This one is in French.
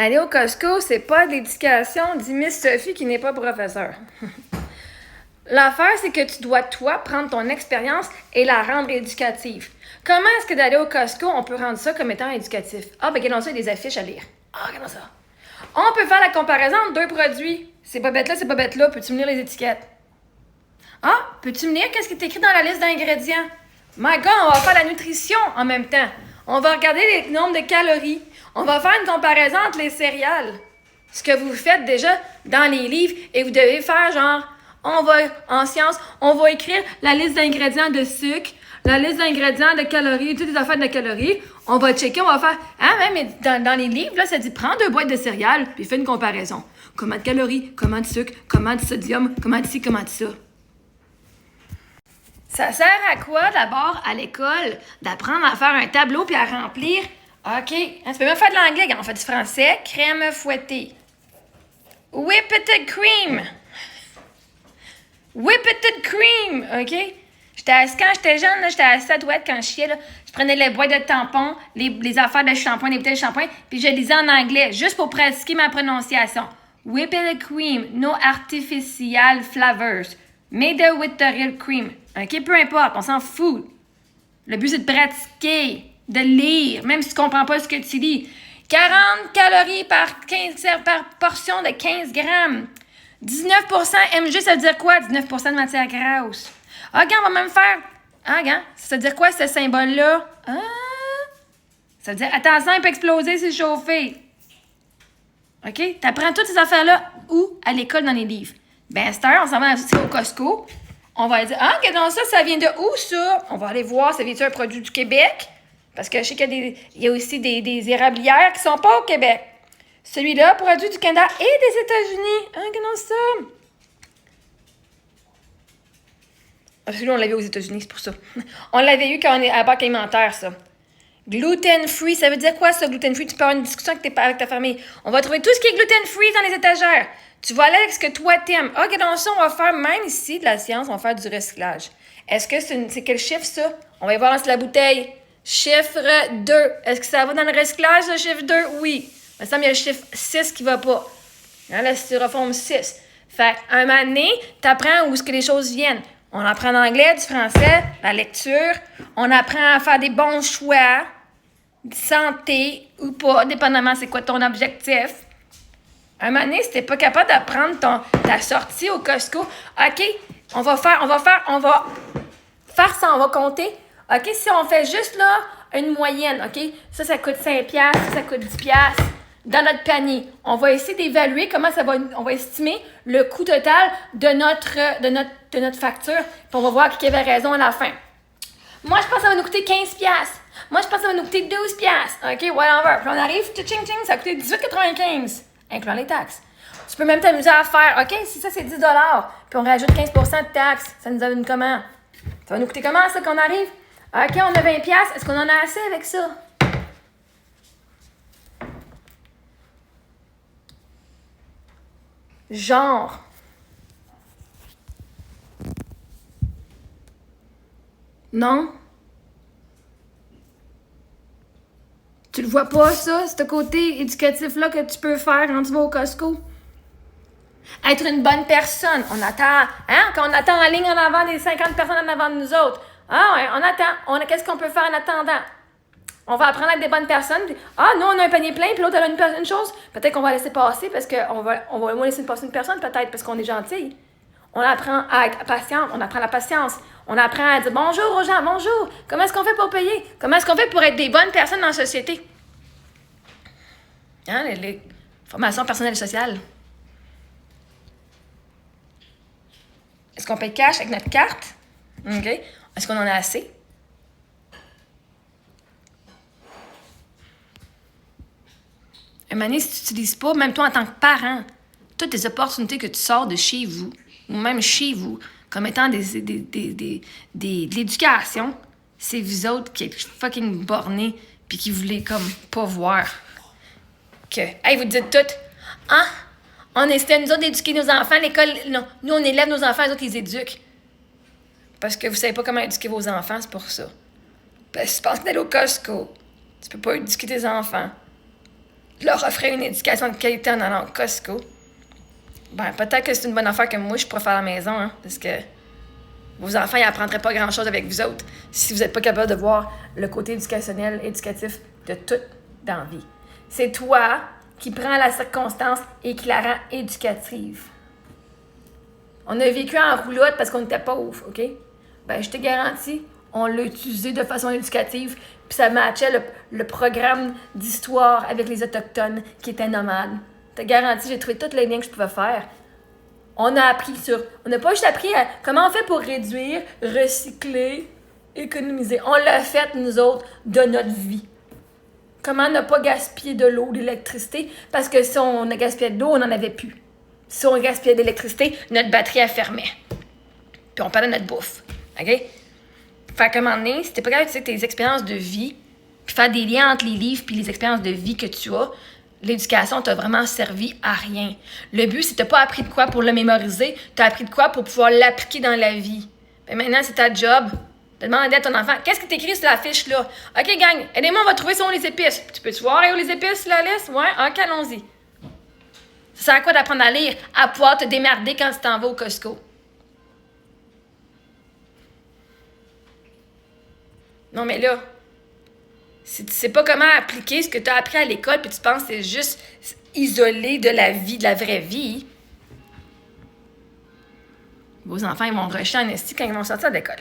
Aller au Costco, c'est pas de l'éducation, dit Miss Sophie qui n'est pas professeure. L'affaire, c'est que tu dois, toi, prendre ton expérience et la rendre éducative. Comment est-ce que d'aller au Costco, on peut rendre ça comme étant éducatif? Ah, ben, regardons ça, il y a des affiches à lire. Ah, regardons ça. On peut faire la comparaison de deux produits. Ces bobettes-là, peux-tu me lire les étiquettes? Ah, peux-tu me lire qu'est-ce qui est écrit dans la liste d'ingrédients? My God, on va faire la nutrition en même temps. On va regarder les nombres de calories. On va faire une comparaison entre les céréales. Ce que vous faites déjà dans les livres et vous devez faire genre, en sciences, on va écrire la liste d'ingrédients de sucre, la liste d'ingrédients de calories, toutes les affaires de calories. On va checker, on va faire, mais dans les livres, là, ça dit, prends 2 boîtes de céréales puis fais une comparaison. Comment de calories, comment de sucre, comment de sodium, comment de ci, comment de ça. Ça sert à quoi, d'abord, à l'école, d'apprendre à faire un tableau puis à remplir? OK. Tu peux même faire de l'anglais, on fait du français. Crème fouettée. Whipped cream. Whipped cream. OK? Quand j'étais jeune, là, j'étais assise à douette quand je chiais. Là, je prenais les boîtes de tampons, les affaires de shampoing, les bouteilles de shampoing, puis je lisais en anglais, juste pour pratiquer ma prononciation. Whipped cream, no artificial flavors. Made with the real cream. OK? Peu importe, on s'en fout. Le but, c'est de pratiquer, de lire, même si tu ne comprends pas ce que tu lis. 40 calories par portion de 15 grammes. 19% MG, ça veut dire quoi? 19% de matière grasse. Ah, regarde, on va même faire... Ah, regarde, ça veut dire quoi, ce symbole-là? Ah! Ça veut dire, attention, il peut exploser, c'est chauffé. OK? Tu apprends toutes ces affaires-là où? À l'école, dans les livres. Ben, cette heure, on s'en va au Costco. On va dire, regardons ça, ça vient de où, ça? On va aller voir, ça vient-tu un produit du Québec? Parce que je sais qu'il y a aussi des érablières qui sont pas au Québec. Celui-là, produit du Canada et des États-Unis. Regardons ça. Celui-là, on l'avait aux États-Unis, c'est pour ça. On l'avait eu quand on est à la banque alimentaire, ça. Gluten-free, ça veut dire quoi, ça, gluten-free? Tu peux avoir une discussion avec ta famille. On va trouver tout ce qui est gluten-free dans les étagères. Tu vas aller avec ce que toi t'aimes. Regardons ça, on va faire, même ici, de la science, on va faire du recyclage. Est-ce que c'est quel chiffre, ça? On va y voir sur la bouteille. Chiffre 2. Est-ce que ça va dans le recyclage, le chiffre 2? Oui. Il me semble qu'il y a le chiffre 6 qui va pas. Hein, le styrofoam 6. Fait qu'à un moment donné, t'apprends où est-ce que les choses viennent. On apprend l'anglais, du français, la lecture. On apprend à faire des bons choix. Santé ou pas, dépendamment c'est quoi ton objectif. Un moment donné, si t'es pas capable d'apprendre ta sortie au Costco, OK, on va faire ça, on va compter. OK, si on fait juste là une moyenne, OK, ça coûte 5$, ça coûte 10$ dans notre panier. On va essayer d'évaluer comment ça va, on va estimer le coût total de notre facture, puis on va voir qui avait raison à la fin. Moi, je pense que ça va nous coûter 15$. Moi, je pense que ça va nous coûter 12$. OK, whatever. Puis on arrive, tching, ça a coûté 18,95$, incluant les taxes. Tu peux même t'amuser à faire, OK, si ça c'est 10$, puis on rajoute 15% de taxes, ça nous donne comment? Ça va nous coûter comment, ça, qu'on arrive? OK, on a 20$, est-ce qu'on en a assez avec ça? Genre. Non? Tu le vois pas, ça, ce côté éducatif-là que tu peux faire quand tu vas au Costco? Être une bonne personne. On attend, quand on attend en ligne en avant des 50 personnes en avant de nous autres. Ah ouais, on attend. Qu'est-ce qu'on peut faire en attendant? On va apprendre à être des bonnes personnes. Puis, nous, on a un panier plein, puis l'autre, elle a une chose. Peut-être qu'on va laisser passer parce qu'on va moins laisser passer une personne, peut-être parce qu'on est gentil. On apprend à être patient, on apprend la patience. On apprend à dire bonjour aux gens, bonjour. Comment est-ce qu'on fait pour payer? Comment est-ce qu'on fait pour être des bonnes personnes dans la société? Les formations personnelles et sociales. Est-ce qu'on paye cash avec notre carte? OK. Est-ce qu'on en a assez? Un moment donné, si tu n'utilises pas, même toi en tant que parent, toutes les opportunités que tu sors de chez vous, ou même chez vous, comme étant de l'éducation, c'est vous autres qui êtes fucking bornés puis qui voulez comme pas voir que, vous dites tout, c'était nous autres d'éduquer nos enfants, l'école, non, nous on élève nos enfants, les autres ils éduquent. Parce que vous savez pas comment éduquer vos enfants, c'est pour ça. Parce que tu penses d'aller au Costco, tu peux pas éduquer tes enfants. leur offrir une éducation de qualité en allant au Costco, ben peut-être que c'est une bonne affaire que moi, je pourrais faire à la maison, hein, parce que vos enfants, ils n'apprendraient pas grand-chose avec vous autres si vous n'êtes pas capable de voir le côté éducationnel, éducatif de tout dans la vie. C'est toi qui prends la circonstance et qui la rend éducative. On a vécu en roulotte parce qu'on était pauvres, OK? Ben, je te garantis, on l'a utilisé de façon éducative, puis ça matchait le programme d'histoire avec les Autochtones qui étaient nomades. Je te garantis, j'ai trouvé tous les liens que je pouvais faire. On a appris on n'a pas juste appris à comment on fait pour réduire, recycler, économiser. On l'a fait, nous autres, de notre vie. Comment ne pas gaspiller de l'eau, de l'électricité, parce que si on a gaspillé de l'eau, on n'en avait plus. Si on gaspillait de l'électricité, notre batterie, elle fermait. Puis on perdait notre bouffe. OK? Fait qu'à un moment donné, si t'es pas capable de tes expériences de vie, puis faire des liens entre les livres puis les expériences de vie que tu as, l'éducation t'a vraiment servi à rien. Le but, c'est que t'as pas appris de quoi pour le mémoriser, t'as appris de quoi pour pouvoir l'appliquer dans la vie. Ben maintenant, c'est ta job de demander à ton enfant, qu'est-ce que t'écris sur la fiche là? OK, gang, aidez-moi, on va trouver sur les épices. Tu peux-tu voir où les épices sur la liste? Ouais, OK, allons-y. Ça sert à quoi d'apprendre à lire? À pouvoir te démerder quand tu t'en vas au Costco. Non, mais là, si tu sais pas comment appliquer ce que tu as appris à l'école, puis tu penses que c'est juste isolé de la vie, de la vraie vie, vos enfants, ils vont rusher en esti quand ils vont sortir de l'école.